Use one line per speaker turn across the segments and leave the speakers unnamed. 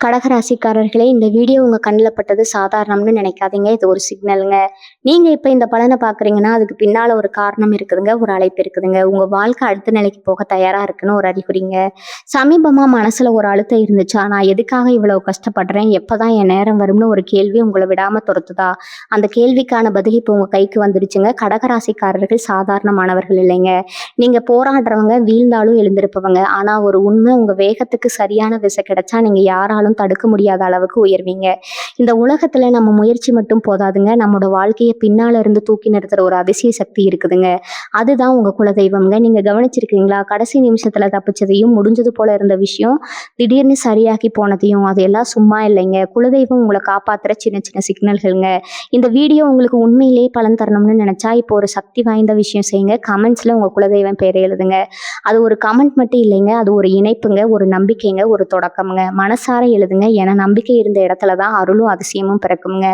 கடகராசிக்காரர்களே, இந்த வீடியோ உங்க கண்ணுல பட்டது சாதாரணம்னு நினைக்காதீங்க. இது ஒரு சிக்னலுங்க. நீங்க இப்ப இந்த பலன பார்க்குறீங்கன்னா, அதுக்கு பின்னால ஒரு காரணம் இருக்குதுங்க. ஒரு அழைப்பு இருக்குதுங்க. உங்க வாழ்க்கை அடுத்த நிலைக்கு போக தயாரா இருக்குன்னு ஒரு அறிகுறிங்க. சமீபமா மனசுல ஒரு அழுத்தம் இருந்துச்சா? நான் எதுக்காக இவ்வளவு கஷ்டப்படுறேன்? எப்பதான் என் நேரம் வரும்னு ஒரு கேள்வி உங்கள விடாம துரத்துதா? அந்த கேள்விக்கான பதில் இப்ப உங்க கைக்கு வந்துடுச்சுங்க. கடகராசிக்காரர்கள் சாதாரணமானவர்கள் இல்லைங்க. நீங்க போராடுறவங்க, வீழ்ந்தாலும் எழுந்திருப்பவங்க. ஆனா ஒரு உண்மை, உங்க வேகத்துக்கு சரியான திசை கிடைச்சா நீங்க யாராலும் தடுக்க முடியாத அளவுக்கு உயர்வீங்க. இந்த உலகத்துல நம்ம முயற்சி மட்டும் போதாதுங்க. நம்மோட வாழ்க்கைய பின்னால இருந்து தூக்கி நிறுத்துற ஒரு அதிசய சக்தி இருக்குதுங்க. அதுதான் உங்க குலதெய்வம்ங்க. நீங்க கவனிச்சிருக்கீங்களா? கடைசி நிமிஷத்துல தப்பிச்சதையும், முடிஞ்சது போல இருந்த விஷயம் திடீர்னு சரியாகி போனதையும், அது எல்லாம் சும்மா இல்லைங்க. குலதெய்வம் உங்களை காப்பாத்துற சின்ன சின்ன சிக்னல்கள்ங்க. இந்த வீடியோ உங்களுக்கு உண்மையிலேயே பலன் தரணும்னு நினைச்சா இப்போ ஒரு சக்தி வாய்ந்த விஷயம் செய்யுங்க. கமெண்ட்ஸ்ல உங்க குலதெய்வம் பேரை எழுதுங்க. அது ஒரு கமெண்ட் மட்டும் இல்லைங்க. அது ஒரு இணைப்புங்க, ஒரு நம்பிக்கைங்க, ஒரு தொடக்கம்ங்க. மனசார எழுதுங்க. ஏன்னா நம்பிக்கை இருந்த இடத்துல தான் அருளும் அதிசயமும் பிறக்குங்க.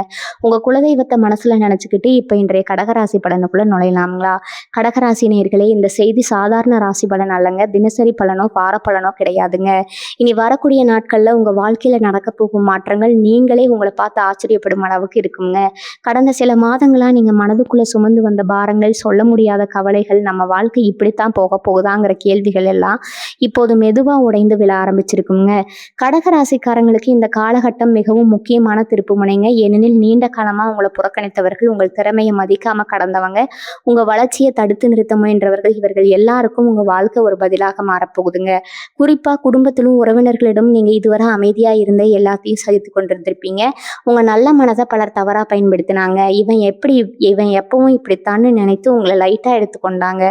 உங்க குலதெய்வத்தை மனசுல நினைச்சுக்கிட்டு இப்ப இன்றைய கடகராசி பலனுக்குள்ள நுழையலாங்களா? கடகராசி நேயர்களே, இந்த செய்தி சாதாரண ராசி பலன் அல்லங்க. தினசரி பலனோ வார பலனோ கிடையாதுங்க. இனி வரக்கூடிய நாட்கள்ல உங்க வாழ்க்கையில நடக்க போகும் மாற்றங்கள் நீங்களே உங்களை பார்த்து ஆச்சரியப்படும் அளவுக்கு இருக்குங்க. கடந்த சில மாதங்களா நீங்க மனதுக்குள்ள சுமந்து வந்த பாரங்கள், சொல்ல முடியாத கவலைகள், நம்ம வாழ்க்கை இப்படித்தான் போக போகுதாங்கிற கேள்விகள் எல்லாம் இப்போது மெதுவா உடைந்து விழ ஆரம்பிச்சிருக்குங்க. கடகராசிக்காரங்களுக்கு இந்த காலகட்டம் மிகவும் முக்கியமான திருப்பு முனைங்க. ஏனெனில் நீண்ட காலமா உங்களை புறக்கணித்தவர்கள், உங்கள் திறமையை மதிக்காம கடந்தவங்க, உங்க வளர்ச்சியை தடுத்து நிறுத்த முயன்றவர்கள், இவர்கள் எல்லாருக்கும் உங்க வாழ்க்கை ஒரு பதிலாக மாறப்போகுதுங்க. குறிப்பா குடும்பத்திலும் உறவினர்களிடம் நீங்க இதுவரை அமைதியா இருந்த எல்லாத்தையும் சகித்து கொண்டிருந்திருப்பீங்க. உங்க நல்ல மனதை பலர் தவறா பயன்படுத்தினாங்க. இவன் எப்பவும் இப்படித்தான்னு நினைத்து உங்களை லைட்டா எடுத்துக்கொண்டாங்க.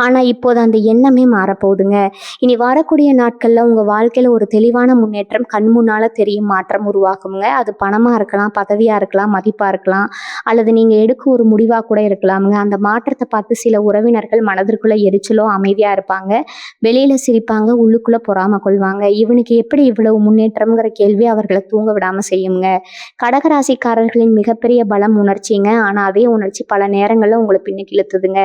ஆனா இப்போது அந்த எண்ணமே மாறப்போகுதுங்க. இனி வரக்கூடிய நாட்கள்ல உங்க வாழ்க்கையில ஒரு தெளிவான முன்னேற்றம் கண் முன்னால தெரியும் மாற்றம் உருவாகுங்க. அது பணமா இருக்கலாம், பதவியா இருக்கலாம், மதிப்பா இருக்கலாம், அல்லது நீங்க எடுக்கும் ஒரு முடிவா கூட இருக்கலாமுங்க. அந்த மாற்றத்தை பார்த்து சில உறவினர்கள் மனதிற்குள்ள எரிச்சலோ அமைதியா இருப்பாங்க. வெளியில சிரிப்பாங்க, உள்ளுக்குள்ள பொறாம கொள்வாங்க. இவனுக்கு எப்படி இவ்வளவு முன்னேற்றம்ங்கிற கேள்வி அவர்களை தூங்க விடாம செய்யுங்க. கடகராசிக்காரர்களின் மிகப்பெரிய பலம் உணர்ச்சிங்க. ஆனா அதே உணர்ச்சி பல நேரங்கள்ல உங்களை பின்னுக்கு இழுத்துதுங்க.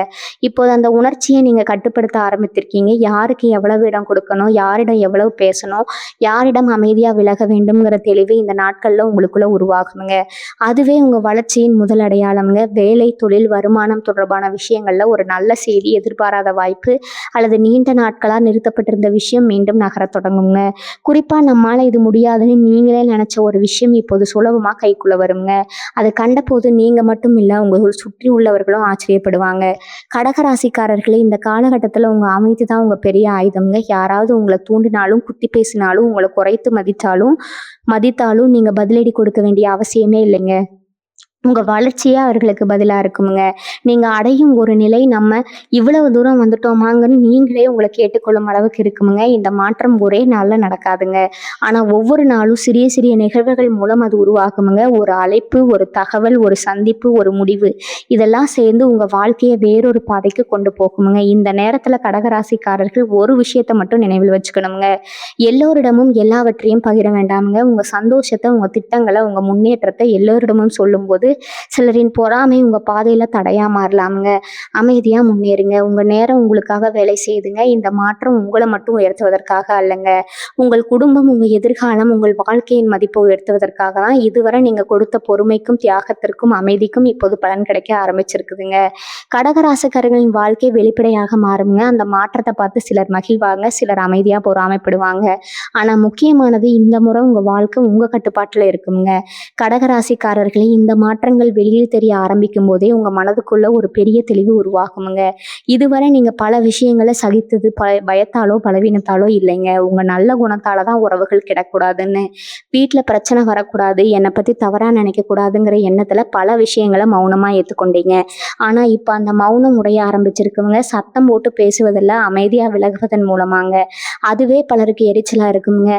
இப்போது அந்த உணர்ச்சியை நீங்க கட்டுப்படுத்த ஆரம்பித்திருக்கீங்க. யாருக்கு எவ்வளவு இடம் கொடுக்கணும், யாரிடம் எவ்வளவு பேசணும், யாரிடம் அமைதியா விலக வேண்டும்ங்கிற தெளிவு இந்த நாட்கள்ல உங்களுக்குள்ள உருவாகுங்க. அதுவே உங்க வளர்ச்சியின் முதல் அடையாளம்ங்க. வேலை, தொழில், வருமானம் தொடர்பான விஷயங்கள்ல ஒரு நல்ல செய்தி, எதிர்பாராத வாய்ப்பு, அல்லது நீண்ட நாட்களா நிறுத்தப்பட்டிருந்த விஷயம் மீண்டும் நகரத் தொடங்குங்க. குறிப்பா நம்மால இது முடியாதுன்னு நீங்களே நினைச்ச ஒரு விஷயம் இப்போது சுலபமா கைக்குள்ள வருங்க. அதை கண்டபோது நீங்க மட்டும் இல்ல, உங்க சுற்றி உள்ளவர்களும் ஆச்சரியப்படுவாங்க. கடகராசிக்காரர்களே, இந்த காலகட்டத்துல உங்க அமைதி தான் உங்க பெரிய ஆயுதம்ங்க. யாராவது உங்களை தூண்டினாலும், குத்தி பேசினாலும், உங்களை குறைத்து மதித்தாலும் நீங்க பதிலடி கொடுக்க வேண்டிய அவசியமே இல்லைங்க. உங்க வளர்ச்சியே அவர்களுக்கு பதிலா இருக்குமுங்க. நீங்க அடையும் ஒரு நிலை, நம்ம இவ்வளவு தூரம் வந்துட்டோமாங்கன்னு நீங்களே உங்களை கேட்டுக்கொள்ளும் அளவுக்கு இருக்குமுங்க. இந்த மாற்றம் ஒரே நாள்ல நடக்காதுங்க. ஆனா ஒவ்வொரு நாளும் சிறிய சிறிய நிகழ்வுகள் மூலம் அது உருவாகுமுங்க. ஒரு அழைப்பு, ஒரு தகவல், ஒரு சந்திப்பு, ஒரு முடிவு, இதெல்லாம் சேர்ந்து உங்க வாழ்க்கையை வேறொரு பாதைக்கு கொண்டு போகுமுங்க. இந்த நேரத்துல கடகராசிக்காரர்கள் ஒரு விஷயத்த மட்டும் நினைவில் வச்சுக்கணுங்க. எல்லோரிடமும் எல்லாவற்றையும் பகிர வேண்டாமுங்க. உங்க சந்தோஷத்தை, உங்க திட்டங்களை, உங்க முன்னேற்றத்தை எல்லோரிடமும் சொல்லும்போது சிலரின் பொறாமை உங்க பாதையில தடையா மாறலாமுங்க. அமைதியா முன்னேறுங்க. உங்க நேரம் உங்களுக்காக வேலை செய்யுதுங்க. இந்த மாற்றம் உங்களை மட்டும் உயர்த்துவதற்காக அல்லங்க. உங்கள் குடும்பம், உங்க எதிர்காலம், உங்கள் வாழ்க்கையின் மதிப்பை உயர்த்துவதற்காக தான். இதுவரை நீங்க கொடுத்த பொறுமைக்கும், தியாகத்திற்கும், அமைதிக்கும் இப்போது பலன் கிடைக்க ஆரம்பிச்சிருக்குதுங்க. கடகராசிக்காரர்களின் வாழ்க்கை வெளிப்படையாக மாறுங்க. அந்த மாற்றத்தை பார்த்து சிலர் மகிழ்வாங்க, சிலர் அமைதியா பொறாமைப்படுவாங்க. ஆனா முக்கியமானது, இந்த முறை உங்க வாழ்க்கை உங்க கட்டுப்பாட்டுல இருக்குங்க. கடகராசிக்காரர்களே, இந்த மாற்றங்கள் வெளியில் தெரிய ஆரம்பிக்கும் போதே உங்க மனதுக்குள்ள ஒரு பெரிய தெளிவு உருவாகுமுங்க. இதுவரை நீங்க பல விஷயங்களை சகித்தது பயத்தாலோ பலவீனத்தாலோ இல்லைங்க. உங்க நல்ல குணத்தால தான் உறவுகள் கிடக்கூடாதுன்னு, வீட்டுல பிரச்சனை வரக்கூடாது, என்னை பத்தி தவறா நினைக்க கூடாதுங்கிற எண்ணத்துல பல விஷயங்களை மௌனமா ஏத்துக்கொண்டீங்க. ஆனா இப்ப அந்த மௌனம் உடைய ஆரம்பிச்சிருக்குங்க. சத்தம் போட்டு பேசுவதில்ல, அமைதியா விலகுவதன் மூலமாங்க. அதுவே பலருக்கு எரிச்சலா இருக்குங்க.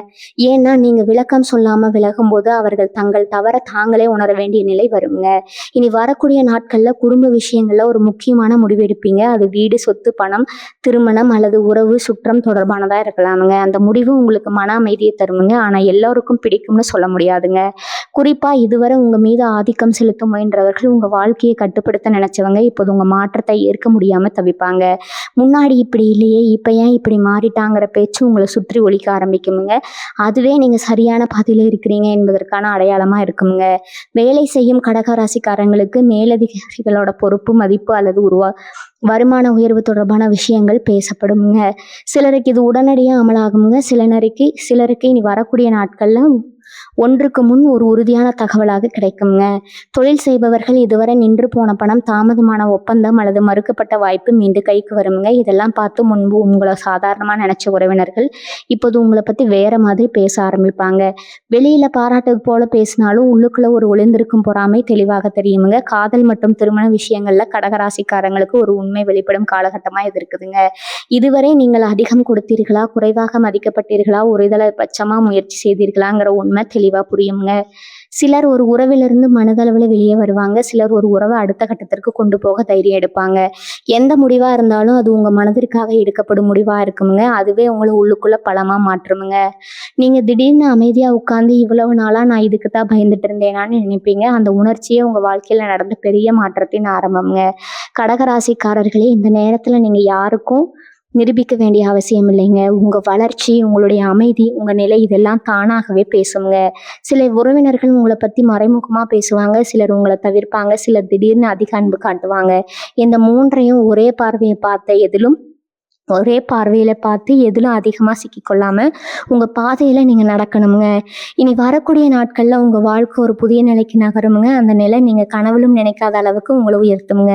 ஏன்னா நீங்க விளக்கம் சொல்லாம விலகும் போது அவர்கள் தங்கள் தவற தாங்களே உணர வேண்டிய நிலை வரும். வருங்க. இனி வரக்கூடிய நாட்கள்ல குடும்ப விஷயங்கள்ல ஒரு முக்கியமான முடிவு எடுப்பீங்க. அது வீடு, சொத்து, பணம், திருமணம் அல்லது உறவு, சுற்றம் தொடர்பானதா இருக்கலாமுங்க. அந்த முடிவு உங்களுக்கு மன அமைதியை தருமுங்க. ஆனா எல்லோருக்கும் பிடிக்கும்னு சொல்ல முடியாதுங்க. குறிப்பா இதுவரை உங்க மீது ஆதிக்கம் செலுத்த முயன்றவர்கள், உங்க வாழ்க்கையை கட்டுப்படுத்த நினைச்சவங்க இப்போது உங்க மாற்றத்தை ஏற்க முடியாம தவிப்பாங்க. முன்னாடி இப்படி இல்லையே, இப்ப ஏன் இப்படி மாறிட்டாங்கிற பேச்சு உங்களை சுற்றி ஒலிக்க ஆரம்பிக்குமுங்க. அதுவே நீங்க சரியான பாதையில இருக்கிறீங்க என்பதற்கான அடையாளமா இருக்குமுங்க. வேலை செய்யும் கடகராசிக்காரங்களுக்கு மேலதிகாரிகளோட பொறுப்பு, மதிப்பு அல்லது வருமான உயர்வு தொடர்பான விஷயங்கள் பேசப்படுமுங்க. சிலருக்கு இது உடனடியா அமலாகுமுங்க. சிலருக்கு இனி வரக்கூடிய நாட்கள்ல ஒன்றுக்கு முன் ஒரு உறுதியான தகவலாக கிடைக்குங்க. தொழில் செய்பவர்கள் இதுவரை நின்று போன பணம், தாமதமான ஒப்பந்தம் அல்லது மறுக்கப்பட்ட வாய்ப்பு மீண்டு கைக்கு வருமுங்க. இதெல்லாம் பார்த்து முன்பு உங்களை சாதாரணமா நினைச்ச உறவினர்கள் இப்போது உங்களை பத்தி வேற மாதிரி பேச ஆரம்பிப்பாங்க. வெளியில பாராட்டுறது போல பேசினாலும் உள்ளுக்குள்ள ஒரு ஒளிந்திருக்கும் பொறாமை தெளிவாக தெரியுமுங்க. காதல் மற்றும் திருமண விஷயங்கள்ல கடகராசிக்காரங்களுக்கு ஒரு உண்மை வெளிப்படும் காலகட்டமா இது இருக்குதுங்க. இதுவரை நீங்கள் அதிகம் கொடுத்தீர்களா, குறைவாக மதிக்கப்பட்டீர்களா, ஒருதலை பட்சமா முயற்சி செய்தீர்களாங்கிற உண்மை தெளிவா புரியுங்க. சிலர் ஒரு உறவிலிருந்து மனதளவுல வெளியே வருவாங்க. சிலர் ஒரு உறவை அடுத்த கட்டத்திற்கு கொண்டு போக தைரியம் எடுப்பாங்க. எந்த முடிவா இருந்தாலும் அது உங்க மனதிற்காக எடுக்கப்படும் முடிவா இருக்குமுங்க. அதுவே உங்களை உள்ளுக்குள்ள பலமா மாற்றுமுங்க. நீங்க திடீர்னு அமைதியா உட்கார்ந்து இவ்வளவு நாளா நான் இதுக்கு தான் பயந்துட்டு இருந்தேனான்னு நினைப்பீங்க. அந்த உணர்ச்சியே உங்க வாழ்க்கையில நடந்த பெரிய மாற்றத்தின் ஆரம்பம்ங்க. கடகராசிக்காரர்களே, இந்த நேரத்துல நீங்க யாருக்கும் நிரூபிக்க வேண்டிய அவசியம் இல்லைங்க. உங்க வளர்ச்சி, உங்களுடைய அமைதி, உங்க நிலை இதெல்லாம் தானாகவே பேசுங்க. சில உறவினர்கள் உங்களை பத்தி மறைமுகமா பேசுவாங்க. சிலர் உங்களை தவிர்ப்பாங்க. சிலர் திடீர்னு அதிக அன்பு காட்டுவாங்க. இந்த மூன்றையும் ஒரே பார்வையில பார்த்து எதிலும் அதிகமா சிக்கிக்கொள்ளாம உங்க பாதையில நீங்க நடக்கணுங்க. இனி வரக்கூடிய நாட்கள்ல உங்க வாழ்க்கை ஒரு புதிய நிலைக்கு நகருமுங்க. அந்த நிலை நீங்க கனவிலும் நினைக்காத அளவுக்கு உங்களை உயர்த்துமுங்க.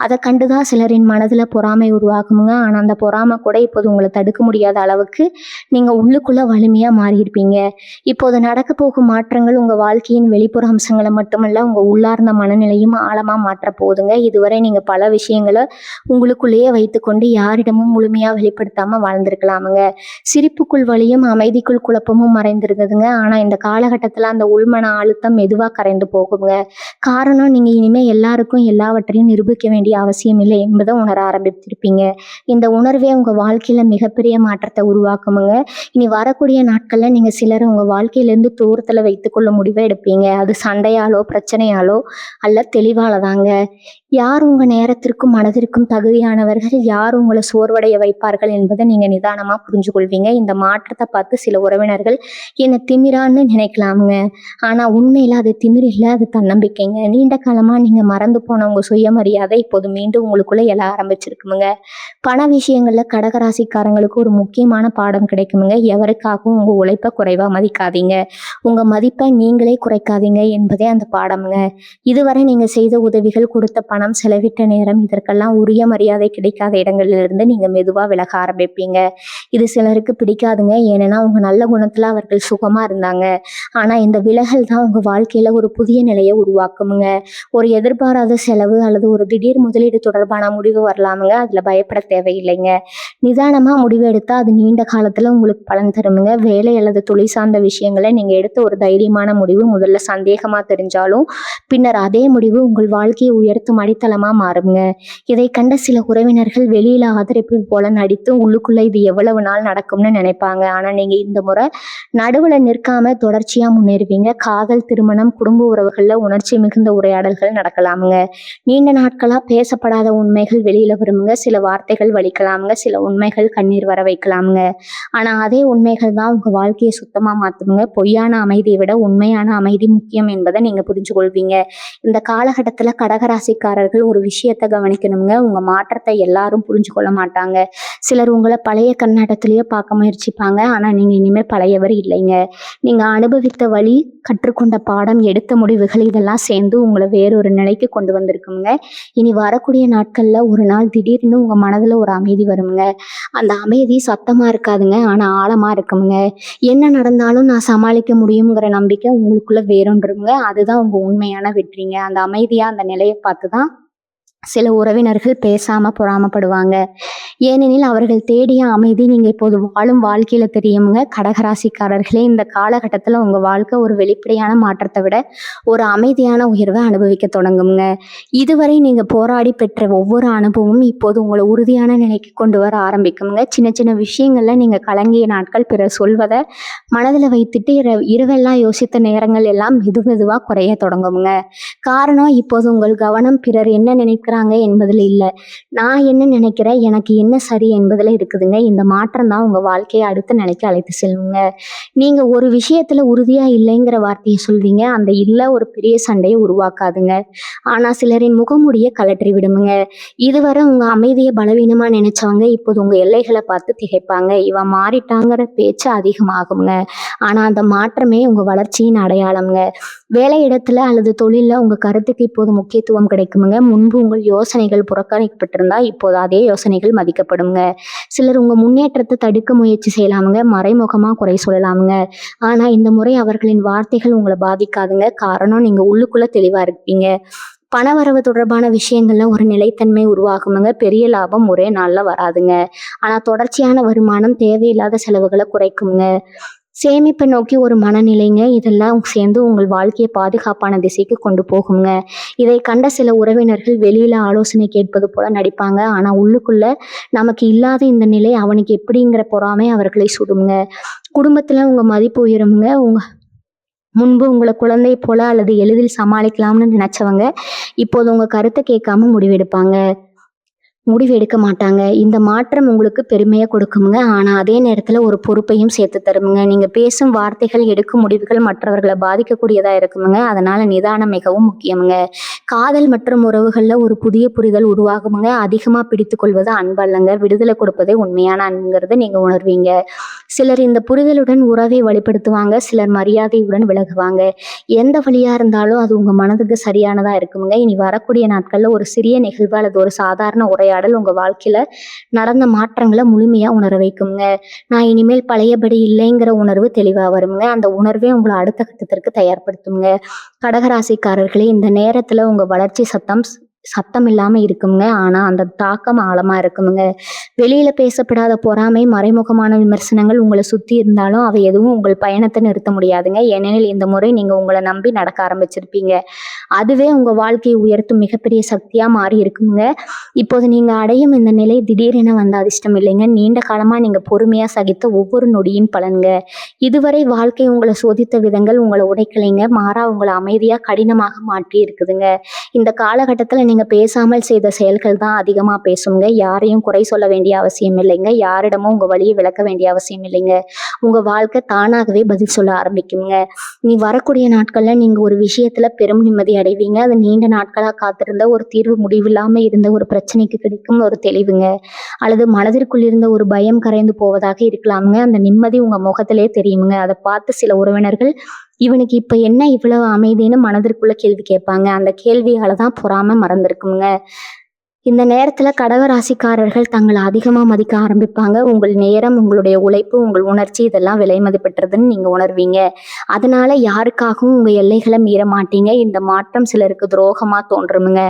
அதை கண்டுதான் சிலரின் மனதுல பொறாமை உருவாகுமுங்க. ஆனா அந்த பொறாமை கூட இப்போது உங்களை தடுக்க முடியாத அளவுக்கு நீங்க உள்ளுக்குள்ள வலிமையா மாறியிருப்பீங்க. இப்போது நடக்க போகும் மாற்றங்கள் உங்க வாழ்க்கையின் வெளிப்புற அம்சங்களை மட்டுமல்ல, உங்க உள்ளார்ந்த மனநிலையும் ஆழமா மாற்ற போகுதுங்க. இதுவரை நீங்க பல விஷயங்களை உங்களுக்குள்ளேயே வைத்துக்கொண்டு யாரிடமும் முழுமையா வெளிப்படுத்தாம வாழ்ந்திருக்கலாமுங்க. சிரிப்புக்குள் வலியும், அமைதிக்குள் குழப்பமும் மறைந்திருந்ததுங்க. ஆனா இந்த காலகட்டத்துல அந்த உள்மன அழுத்தம் மெதுவா கரைந்து போகுங்க. காரணம், நீங்க இனிமே எல்லாருக்கும் எல்லாவற்றையும் நிரூபிக்க வேண்டிய அவசியம் இல்லை என்பதை உணர ஆரம்பித்திருப்பீங்க. இந்த உணர்வே உங்க வாழ்க்கையில மிகப்பெரிய மாற்றத்தை உருவாக்குமுங்க. இனி வரக்கூடிய நாட்கள்ல நீங்க சிலரை உங்க வாழ்க்கையிலிருந்து தூரத்துல வைத்துக்கொள்ள முடிவை எடுப்பீங்க. அது சண்டையாலோ, பிரச்சனையாலோ அல்ல, தெளிவாலதாங்க. யார் உங்க நேரத்திற்கும் மனதிற்கும் தகுதியானவர்கள், யார் உங்களை சோர்வடைய வைப்பார்கள் என்பதை நீங்க நிதானமா புரிஞ்சு கொள்வீங்க. இந்த மாற்றத்தை பார்த்து சில உறவினர்கள் என்னை திமிரான்னு நினைக்கலாமுங்க. ஆனா உண்மையில அது திமிர் இல்லை, அது தன்னம்பிக்கைங்க. நீண்ட காலமா நீங்க மறந்து போன உங்க சுயமரியாதை இப்போது மீண்டும் உங்களுக்குள்ள எழ ஆரம்பிச்சிருக்குமுங்க. பண விஷயங்கள்ல கடகராசிக்காரங்களுக்கு ஒரு முக்கியமான பாடம் கிடைக்குமுங்க. எவருக்காகவும் உங்க உழைப்பை குறைவா மதிக்காதீங்க. உங்க மதிப்பை நீங்களே குறைக்காதீங்க என்பதே அந்த பாடமுங்க. இதுவரை நீங்க செய்த உதவிகள், கொடுத்த பணம், செலவிட்ட நேரம் இதற்கெல்லாம் உரிய மரியாதை கிடைக்காத இடங்களிலிருந்து நீங்க மெதுவா விலக ஆரம்பிப்பீங்க. இது சிலருக்கு பிடிக்காதுங்க. ஏன்னா உங்க நல்ல குணத்துல அவர்கள் சுகமா இருந்தாங்க. ஆனா இந்த விலகல் தான் உங்க வாழ்க்கையில ஒரு புதிய நிலையை உருவாக்குமுங்க. ஒரு எதிர்பாராத செலவு அல்லது ஒரு திடீர் முதலீடு தொடர்பான முடிவு வரலாமுங்க. அதுல பயப்பட தேவையில்லைங்க. நிதானமா முடிவு எடுத்தா அது நீண்ட காலத்துல உங்களுக்கு பலன் தருமுங்க. வேலை அல்லது தொழில் சார்ந்த விஷயங்களை நீங்க எடுத்த ஒரு தைரியமான முடிவு முதல்ல சந்தேகமா தெரிஞ்சாலும் பின்னர் அதே முடிவு உங்கள் வாழ்க்கையை உயர்த்தும் அடித்தளமா மாறுங்க. இதை கண்ட சில உறவினர்கள் வெளியில ஆதரிப்பு போல நடித்து உள்ளுக்குள்ள இது எவ்வளவு நாள் நடக்கும்னு நினைப்பாங்க. ஆனா நீங்க இந்த முறை நடுவுல நிற்காம தொடர்ச்சியா முன்னேறுவீங்க. காதல், திருமணம், குடும்ப உறவுகள்ல உணர்ச்சி மிகுந்த உரையாடல்கள் நடக்கலாமுங்க. நீண்ட நாட்களா பேசப்படாத உண்மைகள் வெளியில வருமுங்க. சில வார்த்தைகள் வலிக்கலாமுங்க. சில உண்மைகள் கண்ணீர் வர வைக்கலாமுங்க. ஆனா அதே உண்மைகள் தான் உங்க வாழ்க்கையை சுத்தமா மாத்துமுங்க. பொய்யான அமைதியை விட உண்மையான அமைதி முக்கியம் என்பதை நீங்க புரிஞ்சு கொள்வீங்க. இந்த காலகட்டத்துல கடகராசிக்காரர்கள் ஒரு விஷயத்த கவனிக்கணுங்க. உங்க மாற்றத்தை எல்லாரும் புரிஞ்சு கொள்ள மாட்டாங்க. சிலர் உங்களை பழைய கண்ணாட்டத்திலேயே பார்க்க முயற்சிப்பாங்க. ஆனா நீங்க இனிமே பழையவர் இல்லைங்க. நீங்க அனுபவித்த வழி, கற்றுக்கொண்ட பாடம், எடுத்த முடிவுகள் இதெல்லாம் சேர்ந்து உங்களை வேறொரு நிலைக்கு கொண்டு வந்திருக்குங்க. இனி வரக்கூடிய நாட்கள்ல ஒரு நாள் திடீர்னு உங்க மனதுல ஒரு அமைதி வருங்க. அந்த அமைதி சத்தமா இருக்காதுங்க, ஆனா ஆழமா இருக்குங்க. என்ன நடந்தாலும் நான் சமாளிக்க முடியுங்கிற நம்பிக்கை உங்களுக்குள்ள வேறொன்றுங்க. அதுதான் உங்க உண்மையான வெற்றிங்க. அந்த அமைதியா அந்த நிலையை பார்த்துதான் சில உறவினர்கள் பேசாம பொறாமைப்படுவாங்க. ஏனெனில் அவர்கள் தேடிய அமைதி நீங்க இப்போது வாழும் வாழ்க்கையில தெரியுமுங்க. கடகராசிக்காரர்களே, இந்த காலகட்டத்துல உங்க வாழ்க்கை ஒரு வெளிப்படையான மாற்றத்தை விட ஒரு அமைதியான உயர்வை அனுபவிக்க தொடங்குங்க. இதுவரை நீங்க போராடி பெற்ற ஒவ்வொரு அனுபவமும் இப்போது உங்களை உறுதியான நிலைக்கு கொண்டு வர ஆரம்பிக்குங்க. சின்ன சின்ன விஷயங்கள்ல நீங்க கலங்கிய நாட்கள் பிறர் சொல்வதை மனதில் வைத்துட்டு இரவெல்லாம் யோசித்த நேரங்கள் எல்லாம் மெதுவா குறைய தொடங்குங்க. காரணம், இப்போது உங்கள் கவனம் பிறர் என்ன நினைக்கிறாங்க என்பதுல இல்ல, நான் என்ன நினைக்கிறேன், எனக்கு என்ன சரி என்பதுல இருக்குதுங்க. இந்த மாற்றம் தான் உங்க வாழ்க்கையை அடுத்த நிலைக்கு அழைத்து செல்லுங்க. நீங்க ஒரு விஷயத்துல உறுதியா இல்லைங்கிற வார்த்தையை சொல்வீங்க. அந்த இல்ல ஒரு பெரிய சண்டையை உருவாக்காதுங்க. ஆனா சிலரின் முகமூடிய கழற்றி விடுமுங்க. இதுவரை உங்க அமைதியை பலவீனமா நினைச்சவங்க இப்போது உங்க எல்லைகளை பார்த்து திகைப்பாங்க. இவன் மாறிட்டாங்கிற பேச்சு அதிகமாகுங்க. ஆனா அந்த மாற்றமே உங்க வளர்ச்சியின் அடையாளம்ங்க. வேலை இடத்துல அல்லது தொழில்ல உங்க கருத்துக்கு இப்போது முக்கியத்துவம் கிடைக்குமுங்க. முன்பு உங்கள் யோசனைகள் புறக்கணிக்கப்பட்டிருந்தா இப்போது அதே யோசனைகள் மதிக்கப்படுங்க. சிலர் உங்க முன்னேற்றத்தை தடுக்க முயற்சி செய்யலாமுங்க, மறைமுகமா குறை சொல்லலாமுங்க. ஆனா இந்த முறை அவர்களின் வார்த்தைகள் உங்களை பாதிக்காதுங்க. காரணம், நீங்க உள்ளுக்குள்ள தெளிவா இருப்பீங்க. பணவரவு தொடர்பான விஷயங்கள்ல ஒரு நிலைத்தன்மை உருவாகுமுங்க. பெரிய லாபம் ஒரே நாள்ல வராதுங்க. ஆனா தொடர்ச்சியான வருமானம் தேவையில்லாத செலவுகளை குறைக்குங்க. சேமிப்பை நோக்கி ஒரு மனநிலைங்க. இதெல்லாம் சேர்ந்து உங்கள் வாழ்க்கையை பாதுகாப்பான திசைக்கு கொண்டு போகுங்க. இதை கண்ட சில உறவினர்கள் வெளியில ஆலோசனை கேட்பது போல நடிப்பாங்க. ஆனா உள்ளுக்குள்ள நமக்கு இல்லாத இந்த நிலை அவனுக்கு எப்படிங்கிற பொறாமை அவர்களை சுடுங்க. குடும்பத்துல உங்க மதிப்பு உயருங்க. முன்பு உங்களை குழந்தை போல அல்லது எளிதில் சமாளிக்கலாம்னு நினைச்சவங்க இப்போது உங்க கருத்தை கேட்காம முடிவு எடுக்க மாட்டாங்க. இந்த மாற்றம் உங்களுக்கு பெருமையை கொடுக்குமுங்க. ஆனா அதே நேரத்துல ஒரு பொறுப்பையும் சேர்த்து தருமுங்க. நீங்க பேசும் வார்த்தைகள், எடுக்கும் முடிவுகள் மற்றவர்களை பாதிக்கக்கூடியதா இருக்குமுங்க. அதனால நிதானம் மிகவும் முக்கியமுங்க. காதல் மற்றும் உறவுகள்ல ஒரு புதிய புரிதல் உருவாகுமுங்க. அதிகமா பிடித்து கொள்வது அன்பு அல்லங்க, விடுதலை கொடுப்பதே உண்மையான அன்புங்கிறத நீங்க உணர்வீங்க. சிலர் இந்த புரிதலுடன் உறவை வெளிப்படுத்துவாங்க, சிலர் மரியாதையுடன் விலகுவாங்க. எந்த வழியா இருந்தாலும் அது உங்க மனதுக்கு சரியானதா இருக்குமுங்க. இனி வரக்கூடிய நாட்கள்ல ஒரு சிறிய நிகழ்வு அல்லது ஒரு சாதாரண உரையாடல் உங்க வாழ்க்கையில நடந்த மாற்றங்களை முழுமையா உணர வைக்குங்க. நான் இனிமேல் பழையபடி இல்லைங்கிற உணர்வு தெளிவா வருங்க. அந்த உணர்வே உங்களை அடுத்த கட்டத்திற்கு தயார்படுத்துங்க. கடகராசிக்காரர்களே, இந்த நேரத்துல உங்க வளர்ச்சி சத்தம் இல்லாம இருக்குங்க. ஆனா அந்த தாக்கம் ஆழமா இருக்குங்க. வெளியில பேசப்படாத பொறாமை, மறைமுகமான விமர்சனங்கள் உங்களை சுத்தி இருந்தாலும் அவை எதுவும் உங்கள் பயணத்தை நிறுத்த முடியாதுங்க. ஏனெனில் இந்த முறை நீங்க உங்களை நம்பி நடக்க ஆரம்பிச்சிருப்பீங்க. அதுவே உங்க வாழ்க்கையை உயர்த்தும் மிகப்பெரிய சக்தியா மாறி இருக்குங்க. இப்போது நீங்க அடையும் இந்த நிலை திடீரென வந்த அதிர்ஷ்டம் இல்லைங்க. நீண்ட காலமா நீங்க பொறுமையா சகித்த ஒவ்வொரு நொடியின் பலன்க. இதுவரை வாழ்க்கை உங்களை சோதித்த விதங்கள் உங்களை உடைக்கலைங்க, மாறா உங்களை அமைதியா கடினமாக மாற்றி இருக்குதுங்க. இந்த காலகட்டத்துல நீங்க பேசாமல் செய்த செயல்கள் தான் அதிகமா பேசுங்க. யாரையும் குறை சொல்ல வேண்டிய அவசியம் இல்லைங்க. யாரிடமும் உங்க வழியை விளக்க வேண்டிய அவசியம் இல்லைங்க. உங்க வாழ்க்கை தானாகவே பதில் சொல்ல ஆரம்பிக்குங்க. நீ வரக்கூடிய நாட்கள்ல நீங்க ஒரு விஷயத்துல பெரும் நிம்மதி அடைவீங்க. அது நீண்ட நாட்களா காத்திருந்த ஒரு தீர்வு, முடிவில்லாம இருந்த ஒரு பிரச்சனைக்கு கிடைக்கும் ஒரு தெளிவுங்க. அல்லது மனதிற்குள் இருந்த ஒரு பயம் கரைந்து போவதாக இருக்கலாமுங்க. அந்த நிம்மதி உங்க முகத்திலே தெரியுமுங்க. அதை பார்த்து சில உறவினர்கள் இவனுக்கு இப்ப என்ன இவ்வளவு அமைதின்னு மனதிற்குள்ள கேள்வி கேட்பாங்க. அந்த கேள்வியாலதான் பொறாம மறந்திருக்குங்க. இந்த நேரத்துல கடகராசிக்காரர்கள் தங்களை அதிகமா மதிக்க ஆரம்பிப்பாங்க. உங்கள் நேரம், உங்களுடைய உழைப்பு, உங்கள் உணர்ச்சி இதெல்லாம் விலை மதிப்பற்றதுன்னு நீங்க உணர்வீங்க. அதனால யாருக்காகவும் உங்க எல்லைகளை மீற மாட்டீங்க. இந்த மாற்றம் சிலருக்கு துரோகமா தோன்றுமுங்க.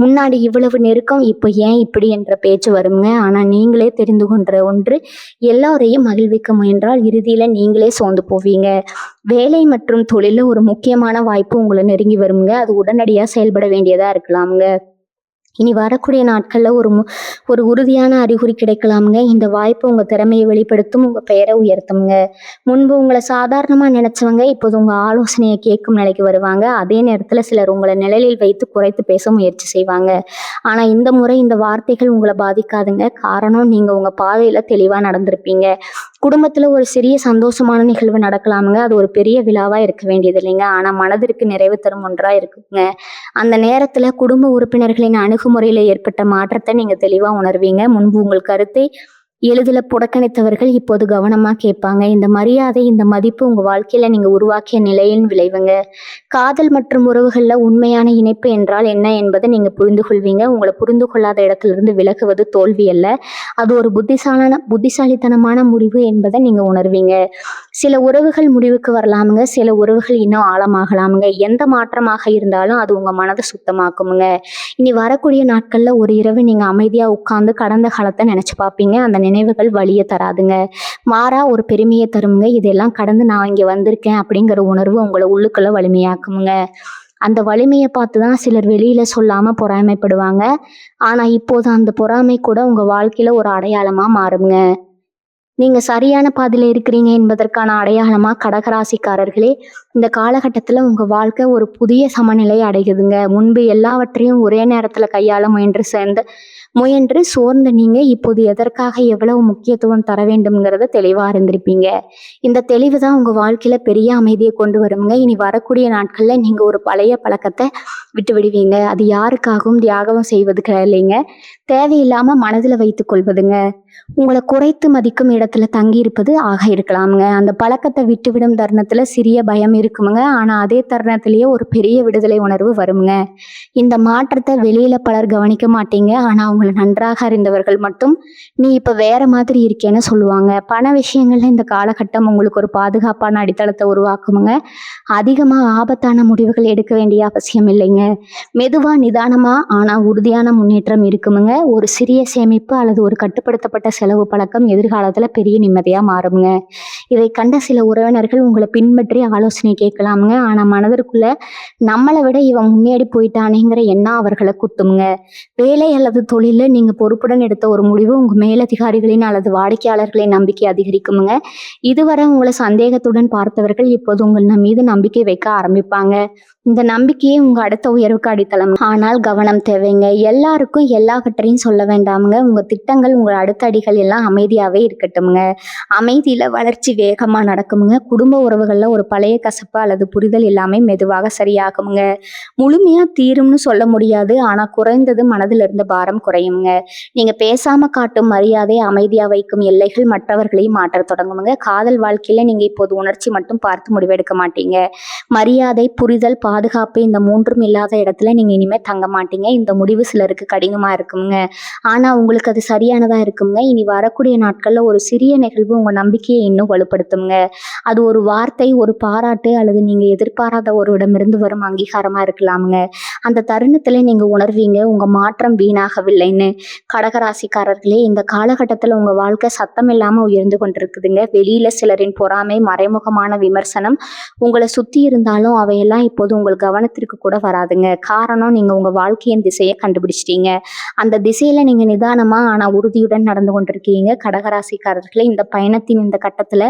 முன்னாடி இவ்வளவு நெருக்கம், இப்ப ஏன் இப்படி என்ற பேச்சு வருங்க. ஆனா நீங்களே தெரிந்து கொண்ட ஒன்று, எல்லாரையும் மகிழ்விக்க முயன்றால் இறுதியில நீங்களே சோர்ந்து போவீங்க. வேலை மற்றும் தொழில ஒரு முக்கியமான வாய்ப்பு உங்களை நெருங்கி வருங்க. அது உடனடியா செயல்பட வேண்டியதா இருக்கலாமுங்க. இனி வரக்கூடிய நாட்கள்ல ஒரு உறுதியான அறிகுறி கிடைக்கலாமுங்க. இந்த வாய்ப்பு உங்க திறமையை வெளிப்படுத்தும், உங்க பெயரை உயர்த்துங்க. முன்பு உங்களை சாதாரணமா நினைச்சவங்க இப்போது உங்க ஆலோசனையை கேட்கும் நிலைக்கு வருவாங்க. அதே நேரத்துல சிலர் உங்களை நிழலில் வைத்து குறைத்து பேச முயற்சி செய்வாங்க. ஆனா இந்த முறை இந்த வார்த்தைகள் உங்களை பாதிக்காதுங்க. காரணம், நீங்க உங்க பாதையில தெளிவா நடந்திருப்பீங்க. குடும்பத்துல ஒரு சிறிய சந்தோஷமான நிகழ்வு நடக்கலாமுங்க. அது ஒரு பெரிய விழாவா இருக்க வேண்டியது இல்லைங்க. ஆனா மனதிற்கு நிறைவு தரும் ஒன்றா இருக்குங்க. அந்த நேரத்துல குடும்ப உறுப்பினர்களின் அணுகுமுறையில ஏற்பட்ட மாற்றத்தை நீங்க தெளிவா உணர்வீங்க. முன்பு உங்கள் கருத்தை எளிதில் புறக்கணித்தவர்கள் இப்போது கவனமா கேட்பாங்க. இந்த மரியாதை, இந்த மதிப்பு உங்க வாழ்க்கையில நீங்க உருவாக்கிய நிலையின் விளைவுங்க. காதல் மற்றும் உறவுகள்ல உண்மையான இணைப்பு என்றால் என்ன என்பதை நீங்க புரிந்து கொள்வீங்க. உங்களை புரிந்து கொள்ளாத இடத்திலிருந்து விலகுவது தோல்வி அல்ல. அது ஒரு புத்திசாலித்தனமான முடிவு என்பதை நீங்க உணர்வீங்க. சில உறவுகள் முடிவுக்கு வரலாமுங்க. சில உறவுகள் இன்னும் ஆழமாகலாமுங்க. எந்த மாற்றமாக இருந்தாலும் அது உங்க மனதை சுத்தமாக்குமுங்க. இனி வரக்கூடிய நாட்கள்ல ஒரு இரவு நீங்க அமைதியா உட்கார்ந்து கடந்த காலத்தை நினைச்சு பார்ப்பீங்க. அந்த நினைவுகள் வலிய தராதுங்க. மாறா ஒரு பெருமையை தருமுங்க. இதெல்லாம் கடந்து நான் இங்க வந்திருக்கேன் அப்படிங்கிற உணர்வு உங்களை உள்ளுக்குள்ள வலிமையாக்குமுங்க. அந்த வலிமையை பார்த்துதான் சிலர் வெளியில சொல்லாம பொறாமைப்படுவாங்க. ஆனா இப்போது அந்த பொறாமை கூட உங்க வாழ்க்கையில ஒரு அடையாளமா மாறுங்க. நீங்க சரியான பாதையில இருக்கிறீங்க என்பதற்கான அடையாளமா கடகராசிக்காரர்களே, இந்த காலகட்டத்துல உங்க வாழ்க்கை ஒரு புதிய சமநிலை அடையுதுங்க. முன்பு எல்லாவற்றையும் ஒரே நேரத்துல கையாள முயன்று சோர்ந்த நீங்க இப்போது எதற்காக எவ்வளவு முக்கியத்துவம் தர வேண்டும்ங்கிறத தெளிவா இருந்திருப்பீங்க. இந்த தெளிவு தான் உங்க வாழ்க்கையில பெரிய அமைதியை கொண்டு வருங்க. இனி வரக்கூடிய நாட்கள்ல நீங்க ஒரு பழைய பழக்கத்தை விட்டு விடுவீங்க. அது யாருக்காகவும் தியாகம் செய்வதுக்கு இல்லைங்க, தேவையில்லாம மனதுல வைத்துக் கொள்வதுங்க. உங்களை குறைத்து மதிக்கும் இடத்துல தங்கி இருப்பது ஆக இருக்கலாமுங்க. அந்த பழக்கத்தை விட்டுவிடும் தருணத்துல சிறிய பயம் இருக்குமுங்க. ஆனா அதே தருணத்திலேயே ஒரு பெரிய விடுதலை உணர்வு வருமுங்க. இந்த மாற்றத்தை வெளியில பலர் கவனிக்க மாட்டீங்க. ஆனா அவங்களை நன்றாக அறிந்தவர்கள் மட்டும் நீ இப்ப வேற மாதிரி இருக்கேன்னு சொல்லுவாங்க. பண விஷயங்கள்ல இந்த காலகட்டம் உங்களுக்கு ஒரு பாதுகாப்பான அடித்தளத்தை உருவாக்குமுங்க. அதிகமா ஆபத்தான முடிவுகள் எடுக்க வேண்டிய அவசியம் இல்லைங்க. மெதுவா நிதானமா ஆனா உறுதியான முன்னேற்றம் இருக்குமுங்க. ஒரு சிறிய சேமிப்பு அல்லது ஒரு கட்டுப்படுத்தப்பட்ட செலவு பழக்கம் எதிர்காலத்துல பெரிய நிம்மதியா மாறுங்க. இதை கண்ட சில உறவினர்கள் உங்களை பின்பற்றி ஆலோசனை கேட்கலாமுங்க. ஆனா மனதிற்குள்ள நம்மளை விட இவன் முன்னேறி போயிட்டானேங்கிற எண்ணம் அவர்களை குத்துமுங்க. வேலை அல்லது தொழில நீங்க பொறுப்புடன் எடுத்த ஒரு முடிவு உங்க மேலதிகாரிகளின் அல்லது வாடிக்கையாளர்களின் நம்பிக்கை அதிகரிக்குமுங்க. இதுவரை உங்களை சந்தேகத்துடன் பார்த்தவர்கள் இப்போது உங்கள் மீது நம்பிக்கை வைக்க ஆரம்பிப்பாங்க. இந்த நம்பிக்கையே உங்க அடுத்த உயர்வுக்கு அடித்தளம். ஆனால் கவனம் தேவைங்க. எல்லாருக்கும் எல்லாவற்றையும் சொல்ல வேண்டாமுங்க. உங்க திட்டங்கள், உங்க அடுத்த அடிகள் எல்லாம் அமைதியாவே இருக்கட்டும்ங்க. அமைதியில வளர்ச்சி வேகமா நடக்குமுங்க. குடும்ப உறவுகள்ல ஒரு பழைய கசப்பு அல்லது புரிதல் எல்லாமே மெதுவாக சரியாகுமுங்க. முழுமையா தீரும்னு சொல்ல முடியாது. ஆனா குறைந்தது மனதில் இருந்த பாரம் குறையுங்க. நீங்க பேசாம காட்டும் மரியாதை, அமைதியா வைக்கும் எல்லைகள் மற்றவர்களையும் மாற்ற தொடங்குமுங்க. காதல் வாழ்க்கையில நீங்க இப்போது உணர்ச்சி மட்டும் பார்த்து முடிவெடுக்க மாட்டீங்க. மரியாதை, புரிதல், பாதுகாப்பு இந்த மூன்றும் இல்லாத இடத்துல நீங்க இனிமே தங்க மாட்டீங்க. இந்த முடிவு சிலருக்கு கடினமா இருக்குங்க. ஆனா உங்களுக்கு அது சரியானதா இருக்குங்க. இனி வரக்கூடிய நாட்கள்ல ஒரு சிறிய நிகழ்வு உங்க நம்பிக்கையை இன்னும் வலுப்படுத்துங்க. அது ஒரு வார்த்தை, ஒரு பாராட்டு அல்லது நீங்க எதிர்பாராத ஒருவரிடமிருந்து வரும் அங்கீகாரமா இருக்கலாமுங்க. அந்த தருணத்துல நீங்க உணர்வீங்க உங்க மாற்றம் வீணாகவில்லைன்னு. கடகராசிக்காரர்களே, இந்த காலகட்டத்துல உங்க வாழ்க்கை சத்தம் இல்லாம உயர்ந்து கொண்டிருக்குதுங்க. வெளியில சிலரின் பொறாமை, மறைமுகமான விமர்சனம் உங்களை சுத்தி இருந்தாலும் அவையெல்லாம் இப்போது உங்கள் கவனத்திற்கு கூட வராதுங்க. காரணம், நீங்க உங்க வாழ்க்கையின் திசையை கண்டுபிடிச்சிட்டீங்க. அந்த திசையில நீங்க நிதானமா ஆனா உறுதியுடன் நடந்து கொண்டிருக்கீங்க. கடகராசிக்காரர்களே, இந்த பயணத்தின் இந்த கட்டத்துல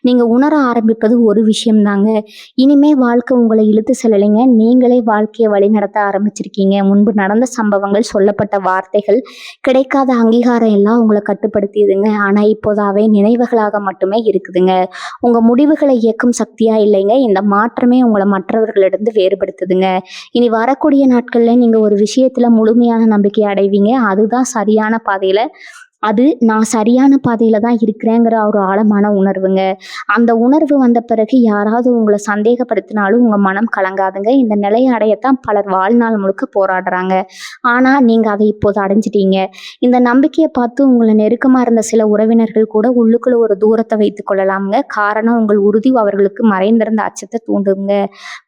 நீங்க உணர ஆரம்பிப்பது ஒரு விஷயம் தாங்க. இனிமே வாழ்க்கை உங்களை இழுத்து செல்லலைங்க. நீங்களே வாழ்க்கையை வழி நடத்த ஆரம்பிச்சிருக்கீங்க. முன்பு நடந்த சம்பவங்கள், சொல்லப்பட்ட வார்த்தைகள், கிடைக்காத அங்கீகாரம் எல்லாம் உங்களை கட்டுப்படுத்தியதுங்க. ஆனா இப்போது அவை நினைவுகளாக மட்டுமே இருக்குதுங்க. உங்க முடிவுகளை இயக்கும் சக்தியா இல்லைங்க. இந்த மாற்றமே உங்களை மற்றவர்களிடம் வேறுபடுத்துதுங்க. இனி வரக்கூடிய நாட்கள்ல நீங்க ஒரு விஷயத்துல முழுமையான நம்பிக்கை அடைவீங்க. அதுதான் சரியான பாதையில நான் சரியான பாதையில தான் இருக்கிறேங்கிற ஒரு ஆழமான உணர்வுங்க. அந்த உணர்வு வந்த பிறகு யாராவது உங்களை சந்தேகப்படுத்தினாலும் உங்க மனம் கலங்காதுங்க. இந்த நிலையை அடையத்தான் பலர் வாழ்நாள் முழுக்க போராடுறாங்க. ஆனா நீங்க அதை இப்போது அடைஞ்சிட்டீங்க. இந்த நம்பிக்கையை பார்த்து உங்களை நெருக்கமா இருந்த சில உறவினர்கள் கூட உள்ளுக்குள்ள ஒரு தூரத்தை வைத்துக் கொள்ளலாமுங்க. காரணம், உங்கள் உறுதி அவர்களுக்கு மறைந்திருந்த அச்சத்தை தூண்டுங்க.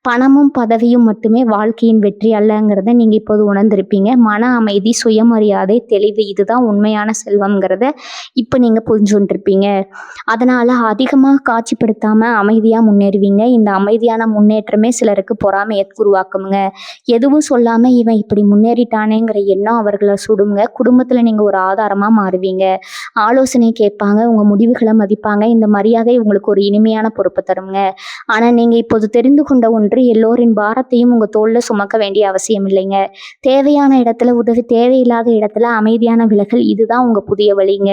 பணமும் பதவியும் மட்டுமே வாழ்க்கையின் வெற்றி அல்லங்கிறத நீங்க இப்போது உணர்ந்திருப்பீங்க. மன அமைதி, சுயமரியாதை, தெளிவு இதுதான் உண்மையான செல்வம்ங்கிறத இப்ப நீங்க புரிஞ்சுருப்பீங்க. அதனால அதிகமா காட்சிப்படுத்தாம அமைதியா முன்னேறுவீங்க. இந்த அமைதியான முன்னேற்றமே சிலருக்கு பொறாமையை உருவாக்குங்க. எதுவும் சொல்லாம இவன் இப்படி முன்னேறிட்டானேங்கிற எண்ணம் அவர்களை சுடுங்க. குடும்பத்துல நீங்க ஒரு ஆதாரமா மாறுவீங்க. ஆலோசனை கேட்பாங்க, உங்க முடிவுகளை மதிப்பாங்க. இந்த மரியாதை உங்களுக்கு ஒரு இனிமையான பொறுப்பு தருங்க. ஆனா நீங்க இப்போது தெரிந்து கொண்ட ஒன்று, எல்லோரின் பாரத்தையும் உங்க தோல்ல சுமக்க வேண்டிய அவசியம் இல்லைங்க. தேவையான இடத்துல உதவி, தேவையில்லாத இடத்துல அமைதியான விலகல், இதுதான் உங்க புதிய வழிங்க.